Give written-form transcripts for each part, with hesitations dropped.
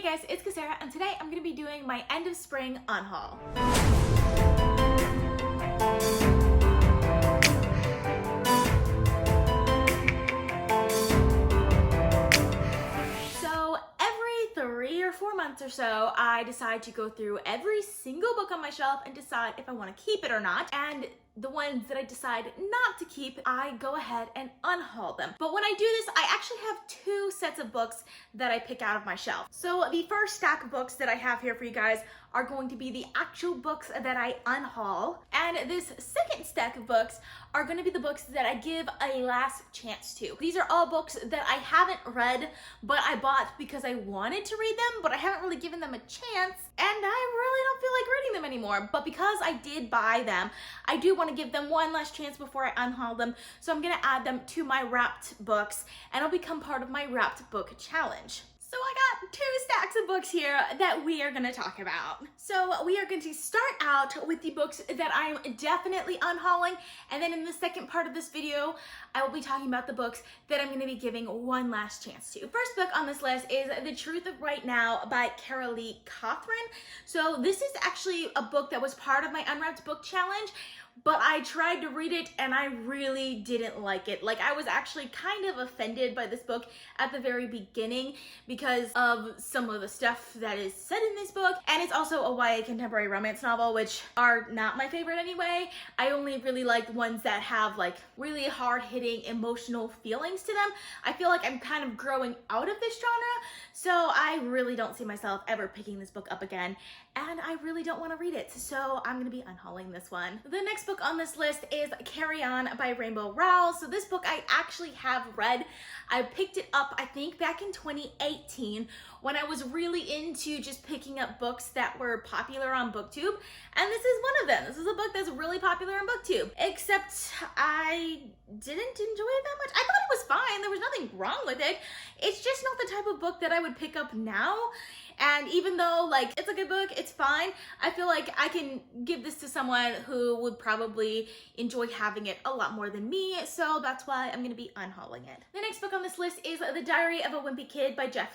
guys, it's Garcia, and today I'm going to be doing my end of spring unhaul. So every 3 or 4 months or so, I decide to go through every single book on my shelf and decide if I want to keep it or not. And the ones that I decide not to keep, I go ahead and unhaul them. But when I do this, I actually have 2 sets of books that I pick out of my shelf. So the first stack of books that I have here for you guys are going to be the actual books that I unhaul. And this second stack of books are going to be the books that I give a last chance to. These are all books that I haven't read, but I bought because I wanted to read them, but I haven't really given them a chance, and I really don't feel like reading them anymore. But because I did buy them, I do want to give them one last chance before I unhaul them, so I'm going to add them to my wrapped books, and it'll become part of my wrapped book challenge. So I got 2 stacks of books here that we are going to talk about. So we are going to start out with the books that I'm definitely unhauling, and then in the second part of this video, I will be talking about the books that I'm going to be giving one last chance to. First book on this list is The Truth of Right Now by Cothron. So this is actually a book that was part of my Unwrapped Book Challenge, but I tried to read it and I really didn't like it. Like, I was actually kind of offended by this book at the very beginning because of some of the stuff that is said in this book. And it's also a YA contemporary romance novel, which are not my favorite anyway. I only really like ones that have like really hard-hitting emotional feelings to them. I feel like I'm kind of growing out of this genre, so I really don't see myself ever picking this book up again. And I really don't want to read it, so I'm going to be unhauling this one. The next book on this list is Carry On by Rowell. So this book I actually have read. I picked it up, I think, back in 2018 when I was really into just picking up books that were popular on BookTube. And this is one of them. This is a book that's really popular on BookTube, except I didn't enjoy it that much. I thought it was fine. There was nothing wrong with it. It's just not the type of book that I would pick up now. And even though, like, it's a good book, it's fine, I feel like I can give this to someone who would probably enjoy having it a lot more than me, so that's why I'm gonna be unhauling it. The next book on this list is The Diary of a Wimpy Kid by Kinney.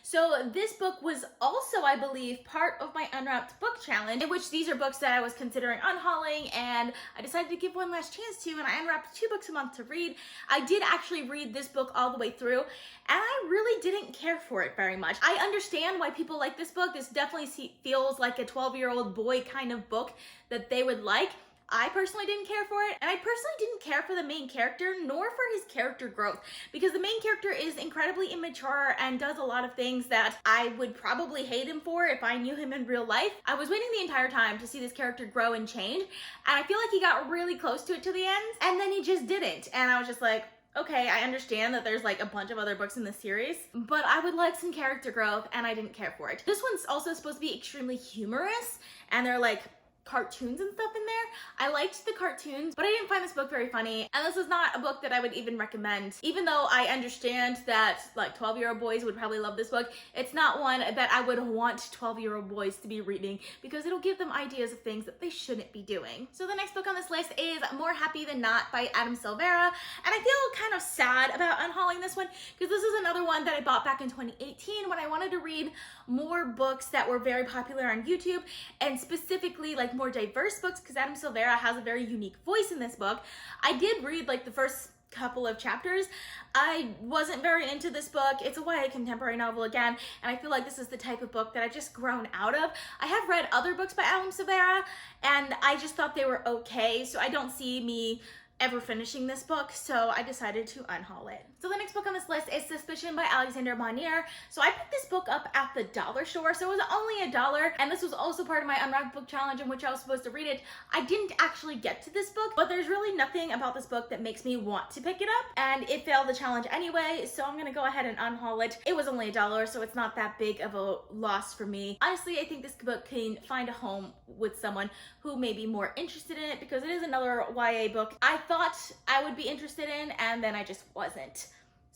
So this book was also, I believe, part of my Unwrapped Book Challenge, in which these are books that I was considering unhauling, and I decided to give one last chance to, and I unwrapped 2 books a month to read. I did actually read this book all the way through, and I really didn't care for it very much. I understand why people like this book. This definitely feels like a 12-year-old boy kind of book that they would like. I personally didn't care for it, and I personally didn't care for the main character, nor for his character growth, because the main character is incredibly immature and does a lot of things that I would probably hate him for if I knew him in real life. I was waiting the entire time to see this character grow and change, and I feel like he got really close to it to the end, and then he just didn't, and I was just like, okay, I understand that there's like a bunch of other books in the series, but I would like some character growth, and I didn't care for it. This one's also supposed to be extremely humorous, and they're like cartoons and stuff in there. I liked the cartoons, but I didn't find this book very funny, and this is not a book that I would even recommend. Even though I understand that like 12-year-old boys would probably love this book, it's not one that I would want 12-year-old boys to be reading because it'll give them ideas of things that they shouldn't be doing. So the next book on this list is More Happy Than Not by Silvera, and I feel kind of sad about unhauling this one because this is another one that I bought back in 2018 when I wanted to read more books that were very popular on YouTube, and specifically like more diverse books, because Silvera has a very unique voice in this book. I did read like the first couple of chapters. I wasn't very into this book. It's a YA contemporary novel again, and I feel like this is the type of book that I've just grown out of. I have read other books by Silvera, and I just thought they were okay, so I don't see me ever finishing this book, so I decided to unhaul it. So the next book on this list is Suspicion by Alexandra Monir. So I picked this book up at the dollar store, so it was only $1, and this was also part of my Unwrapped Book Challenge in which I was supposed to read it. I didn't actually get to this book, but there's really nothing about this book that makes me want to pick it up, and it failed the challenge anyway, so I'm gonna go ahead and unhaul it. It was only $1, so it's not that big of a loss for me. Honestly, I think this book can find a home with someone who may be more interested in it, because it is another YA book I thought I would be interested in, and then I just wasn't.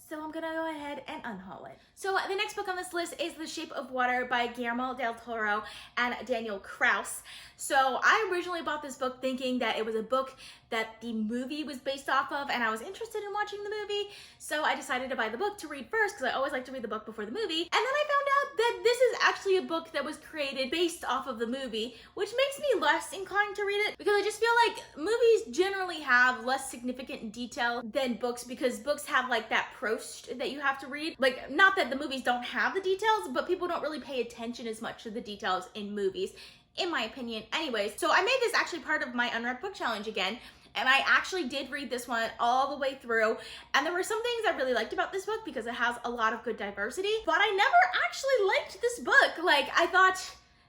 So I'm gonna go ahead and unhaul it. So the next book on this list is The Shape of Water by Guillermo del Toro and Daniel Kraus. So I originally bought this book thinking that it was a book that the movie was based off of, and I was interested in watching the movie. So I decided to buy the book to read first, because I always like to read the book before the movie. And then I found out that this actually a book that was created based off of the movie, which makes me less inclined to read it because I just feel like movies generally have less significant detail than books because books have like that Proust that you have to read. Like, not that the movies don't have the details, but people don't really pay attention as much to the details in movies, in my opinion. Anyways, so I made this actually part of my Unwrapped Book Challenge again, and I actually did read this one all the way through, and there were some things I really liked about this book because it has a lot of good diversity, but I never actually liked this book. Like, I thought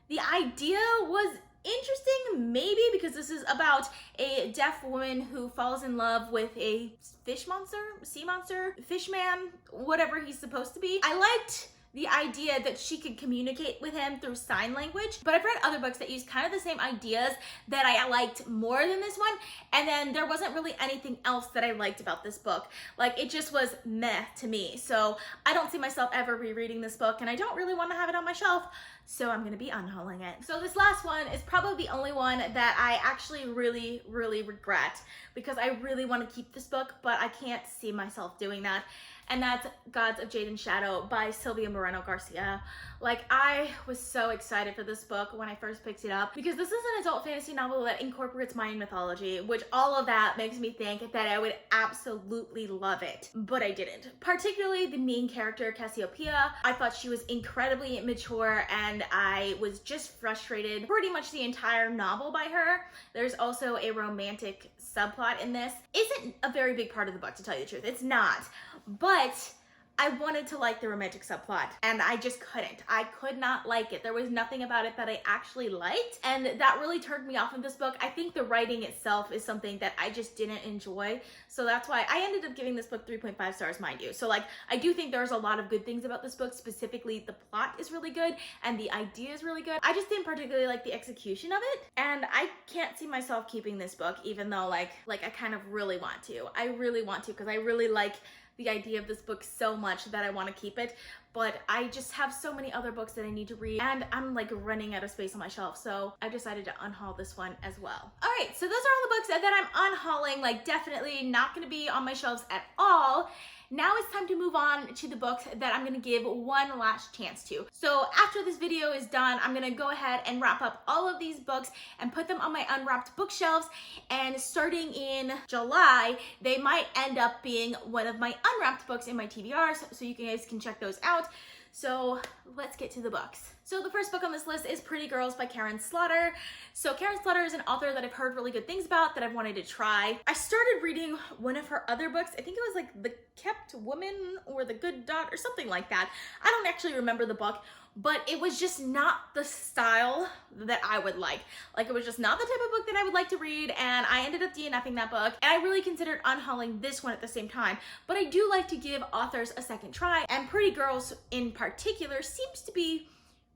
the idea was interesting, maybe because this is about a deaf woman who falls in love with a fish monster, sea monster, fish man, whatever he's supposed to be. I liked the idea that she could communicate with him through sign language, but I've read other books that use kind of the same ideas that I liked more than this one, and then there wasn't really anything else that I liked about this book. Like, it just was meh to me, so I don't see myself ever rereading this book, and I don't really want to have it on my shelf, so I'm gonna be unhauling it. So this last one is probably the only one that I actually really regret because I really want to keep this book, but I can't see myself doing that. And that's Gods of Jade and Shadow by Silvia Moreno Garcia. Like, I was so excited for this book when I first picked it up because this is an adult fantasy novel that incorporates Mayan mythology, which all of that makes me think that I would absolutely love it, but I didn't. Particularly the main character, Cassiopeia. I thought she was incredibly immature and I was just frustrated pretty much the entire novel by her. There's also a romantic subplot in this. Isn't a very big part of the book, to tell you the truth. It's not. But I wanted to like the romantic subplot and I just couldn't. I could not like it. There was nothing about it that I actually liked, and that really turned me off in this book. I think the writing itself is something that I just didn't enjoy, so that's why I ended up giving this book 3.5 stars, mind you. So like, I do think there's a lot of good things about this book. Specifically, the plot is really good and the idea is really good. I just didn't particularly like the execution of it, and I can't see myself keeping this book, even though like I kind of really want to. I really want to because I really like the idea of this book so much that I want to keep it, but I just have so many other books that I need to read and I'm like running out of space on my shelf, so I decided to unhaul this one as well. All right, so those are all the books that I'm unhauling, like definitely not going to be on my shelves at all. Now it's time to move on to the books that I'm gonna give one last chance to. So after this video is done, I'm gonna go ahead and wrap up all of these books and put them on my unwrapped bookshelves, and starting in July, they might end up being one of my unwrapped books in my TBRs, so you guys can check those out. So let's get to the books. So the first book on this list is Pretty Girls by Karen Slaughter. So Karen Slaughter is an author that I've heard really good things about, that I've wanted to try. I started reading one of her other books. I think it was like The Kept Woman or The Good Dot or something like that. I don't actually remember the book, but it was just not the style that I would like. Like, it was just not the type of book that I would like to read, and I ended up DNFing that book, and I really considered unhauling this one at the same time. But I do like to give authors a second try, and Pretty Girls in particular seems to be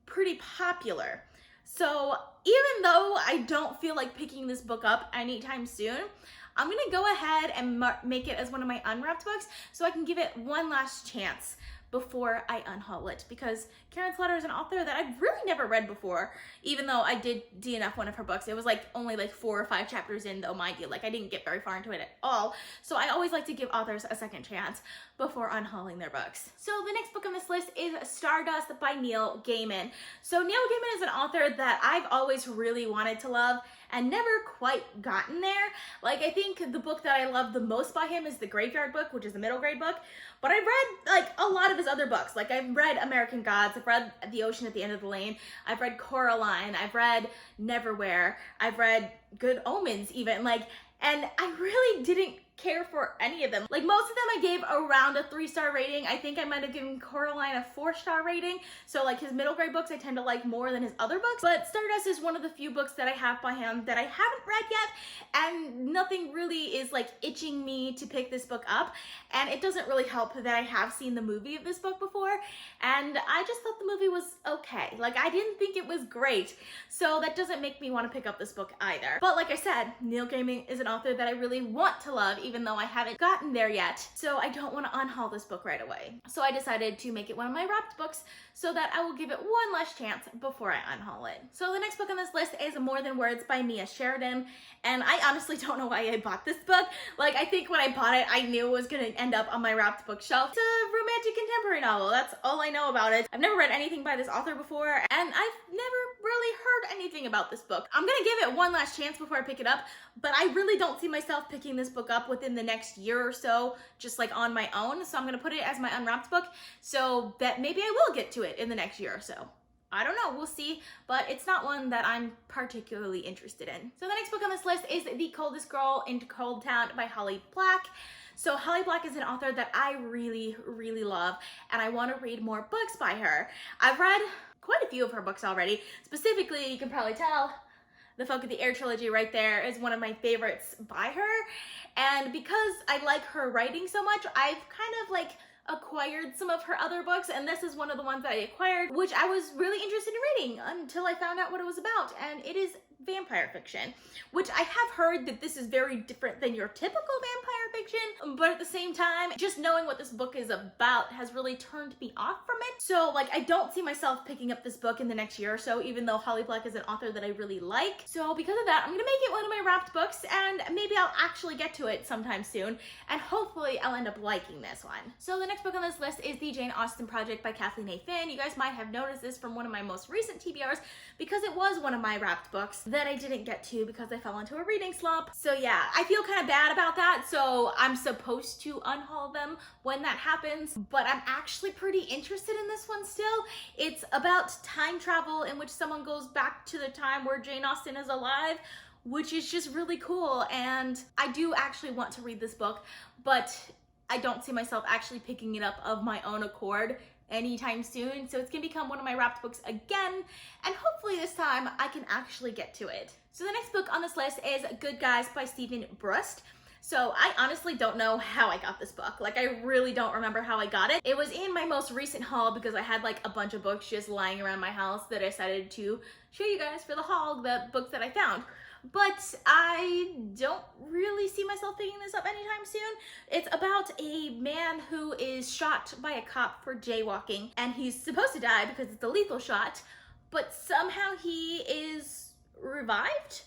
pretty popular. So even though I don't feel like picking this book up anytime soon, I'm gonna go ahead and make it as one of my unwrapped books so I can give it one last chance before I unhaul it, because Karen Slaughter is an author that I've really never read before, even though I did DNF one of her books. It was like only like 4 or 5 chapters in though, mind you. Like, I didn't get very far into it at all. So I always like to give authors a second chance before unhauling their books. So the next book on this list is Stardust by Neil Gaiman. So Neil Gaiman is an author that I've always really wanted to love and never quite gotten there. Like, I think the book that I love the most by him is The Graveyard Book, which is a middle grade book. But I've read like a lot of his other books. Like, I've read American Gods, I've read The Ocean at the End of the Lane, I've read Coraline, I've read Neverwhere, I've read Good Omens even, like, and I really didn't care for any of them. Like, most of them I gave around a 3-star rating. I think I might have given Coraline a 4-star rating. So like, his middle grade books I tend to like more than his other books. But Stardust is one of the few books that I have by him that I haven't read yet, and nothing really is like itching me to pick this book up. And it doesn't really help that I have seen the movie of this book before, and I just thought the movie was okay. Like, I didn't think it was great, so that doesn't make me want to pick up this book either. But like I said, Neil Gaiman is an author that I really want to love, even though I haven't gotten there yet. So I don't want to unhaul this book right away. So I decided to make it one of my wrapped books so that I will give it one last chance before I unhaul it. So the next book on this list is More Than Words by Mia Sheridan. And I honestly don't know why I bought this book. Like, I think when I bought it, I knew it was gonna end up on my wrapped bookshelf. It's a romantic contemporary novel. That's all I know about it. I've never read anything by this author before, and I've never really heard anything about this book. I'm gonna give it one last chance before I pick it up, but I really don't see myself picking this book up within the next year or so, just like on my own. So I'm gonna put it as my unwrapped book so that maybe I will get to it in the next year or so. I don't know, we'll see, but it's not one that I'm particularly interested in. So the next book on this list is The Coldest Girl in Coldtown by Holly Black. So Holly Black is an author that I really, really love, and I want to read more books by her. I've read quite a few of her books already. Specifically, you can probably tell, the Folk of the Air trilogy right there is one of my favorites by her. And because I like her writing so much, I've kind of like acquired some of her other books, and this is one of the ones that I acquired, which I was really interested in reading until I found out what it was about, and it is vampire fiction, which I have heard that this is very different than your typical vampire fiction, but at the same time, just knowing what this book is about has really turned me off from it. So like, I don't see myself picking up this book in the next year or so, even though Holly Black is an author that I really like. So because of that, I'm gonna make it one of my wrapped books, and maybe I'll actually get to it sometime soon, and hopefully I'll end up liking this one. So the next book on this list is The Jane Austen Project by Kathleen A. Flynn. You guys might have noticed this from one of my most recent TBRs because it was one of my wrapped books that I didn't get to because I fell into a reading slump. So yeah, I feel kind of bad about that. So I'm supposed to unhaul them when that happens, but I'm actually pretty interested in this one still. It's about time travel in which someone goes back to the time where Jane Austen is alive, which is just really cool. And I do actually want to read this book, but I don't see myself actually picking it up of my own accord anytime soon. So it's gonna become one of my wrapped books again, and hopefully this time I can actually get to it. So the next book on this list is Good Guys by Stephen Brust. So I honestly don't know how I got this book. Like, I really don't remember how I got it. It was in my most recent haul because I had like a bunch of books just lying around my house that I decided to show you guys for the haul, the books that I found. But I don't really see myself picking this up anytime soon. It's about a man who is shot by a cop for jaywalking, and he's supposed to die because it's a lethal shot, but somehow he is revived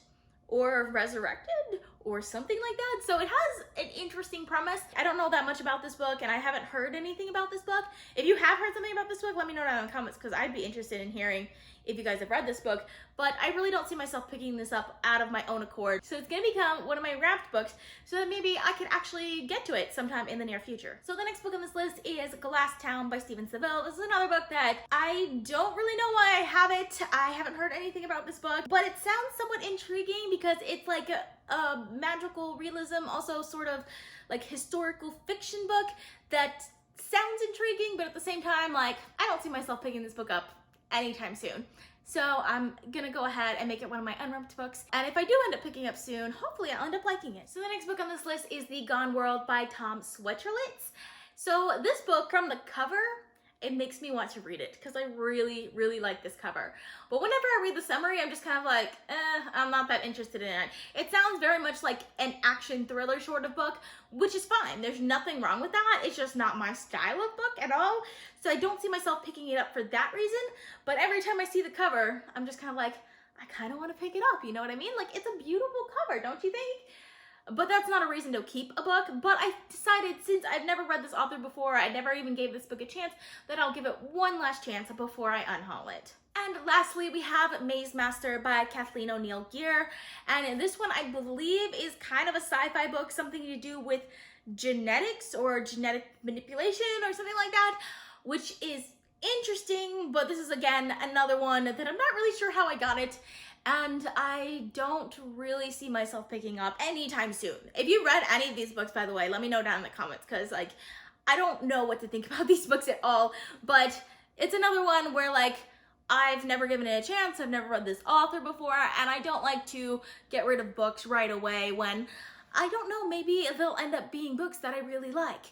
or resurrected or something like that. So it has an interesting premise. I don't know that much about this book, and I haven't heard anything about this book. If you have heard something about this book, let me know down in the comments, because I'd be interested in hearing if you guys have read this book. But I really don't see myself picking this up out of my own accord. So it's gonna become one of my wrapped books so that maybe I could actually get to it sometime in the near future. So the next book on this list is Glass Town by Stephen Savile. This is another book that I don't really know why I have it. I haven't heard anything about this book, but it sounds somewhat intriguing because it's like a magical realism, also sort of like historical fiction book that sounds intriguing, but at the same time, like, I don't see myself picking this book up anytime soon. So I'm gonna go ahead and make it one of my unwrapped books. And if I do end up picking up soon, hopefully I'll end up liking it. So the next book on this list is The Gone World by Tom Sweterlisch. So this book, from the cover, it makes me want to read it because I really, really like this cover. But whenever I read the summary, I'm just kind of like, I'm not that interested in it. It sounds very much like an action thriller sort of book, which is fine. There's nothing wrong with that. It's just not my style of book at all. So I don't see myself picking it up for that reason. But every time I see the cover, I'm just kind of like, I kind of want to pick it up. You know what I mean? Like, it's a beautiful cover, don't you think? But that's not a reason to keep a book. But I decided, since I've never read this author before, I never even gave this book a chance, that I'll give it one last chance before I unhaul it. And lastly, we have Maze Master by Kathleen O'Neill Gear. And this one, I believe, is kind of a sci-fi book, something to do with genetics or genetic manipulation or something like that, which is interesting. But this is, again, another one that I'm not really sure how I got it, and I don't really see myself picking up anytime soon. If you read any of these books, by the way, let me know down in the comments, because like, I don't know what to think about these books at all. But it's another one where like, I've never given it a chance, I've never read this author before, and I don't like to get rid of books right away when I don't know, maybe they'll end up being books that I really like.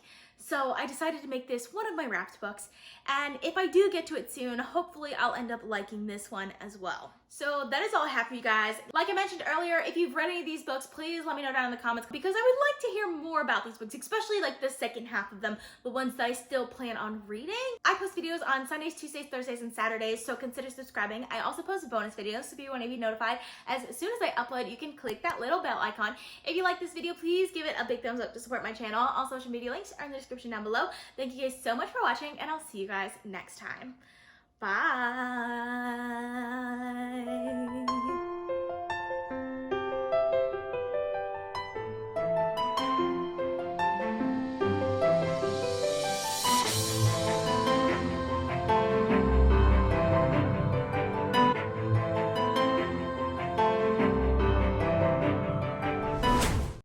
So I decided to make this one of my wrapped books, and if I do get to it soon, hopefully I'll end up liking this one as well. So that is all I have for you guys. Like I mentioned earlier, if you've read any of these books, please let me know down in the comments, because I would like to hear more about these books, especially like the second half of them, the ones that I still plan on reading. I post videos on Sundays, Tuesdays, Thursdays, and Saturdays, so consider subscribing. I also post bonus videos, so if you want to be notified as soon as I upload, you can click that little bell icon. If you like this video, please give it a big thumbs up to support my channel. All social media links are in the description down below. Thank you guys so much for watching, and I'll see you guys next time. Bye!